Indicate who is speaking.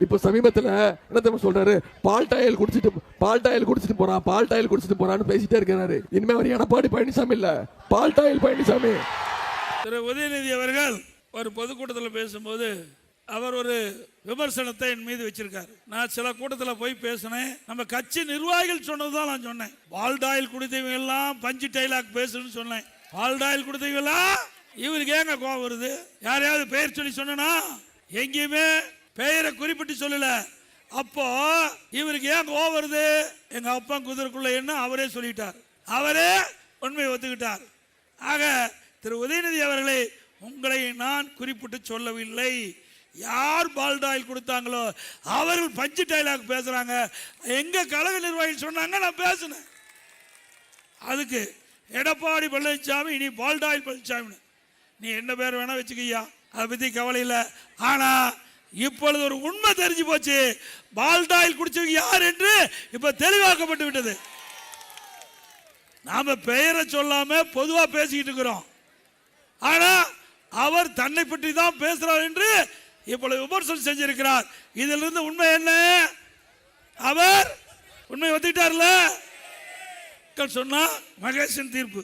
Speaker 1: இப்ப சமீபத்துல என்ன தெரியுமா சொல்றாரு, பால் டாயில் குடிச்சிட்டு போறான்னு பேசிட்டே இருக்கிறாரு. இனிமே அவர் எடப்பாடி பழனிசாமி இல்ல, பால் டாயில் பழனிசாமி.
Speaker 2: திரு உதயநிதி அவர்கள் ஒரு பொதுக்கூட்டத்தில் பேசும்போது அவர் ஒரு விமர்சனத்தை என் மீது வச்சிருக்காரு. நான் சில கூட்டத்தில் போய் பேசினேன். நம்ம கட்சி நிர்வாகிகள் சொன்னதுதான் நான் சொன்னேன். பால் டாயில் குடித்தவங்க எல்லாம் பஞ்சு டைலாக் பேசுன்னு சொன்னேன். பால் டாயில் குடித்தவங்க எல்லாம் இவருக்கு ஏங்க கோவம் வருது? யாரையாவது பெயர் சொல்லி சொன்னா? எங்கேயுமே பெயரை குறிப்பிட்டு சொல்லல. அப்போ இவருக்கு ஏன் கோவம் வருது? எங்க அப்பா குதிரைக்குள்ள என்ன அவரே சொல்லிட்டார், அவரே உண்மையை ஒத்துக்கிட்டார். ஆக திரு உதயநிதி அவர்களே, உங்களை நான் குறிப்பிட்டு சொல்லவில்லை. யார் பால் டாயில் கொடுத்தாங்களோ அவர்கள் பஞ்சு டைலாக் பேசுறாங்க. எங்க கழக நிர்வாகிகள் சொன்னாங்க, நான் பேசினேன். அதுக்கு எடப்பாடி பழனிசாமி இனி பால் டாயில் பழனிசாமி, நீ என்ன பேர் வேணா வச்சுக்கியா, அதை பத்தி கவலை இல்லை. ஆனா இப்பொழுது ஒரு உண்மை தெரிஞ்சு போச்சு, பால் டாயில் குடிச்சவங்க யார் என்று இப்ப தெளிவாக்கப்பட்டு விட்டது. நாம பெயரை சொல்லாம பொதுவா பேசிக்கிட்டு இருக்கிறோம். ஆனா அவர் தன்னை பற்றி தான் பேசுறார் என்று இப்பொழுது விமர்சனம் செஞ்சிருக்கிறார். இதில் இருந்து உண்மை என்ன? அவர் உண்மை ஒத்துக்கிட்டார்ல சொன்னா மகேசன் தீர்ப்பு.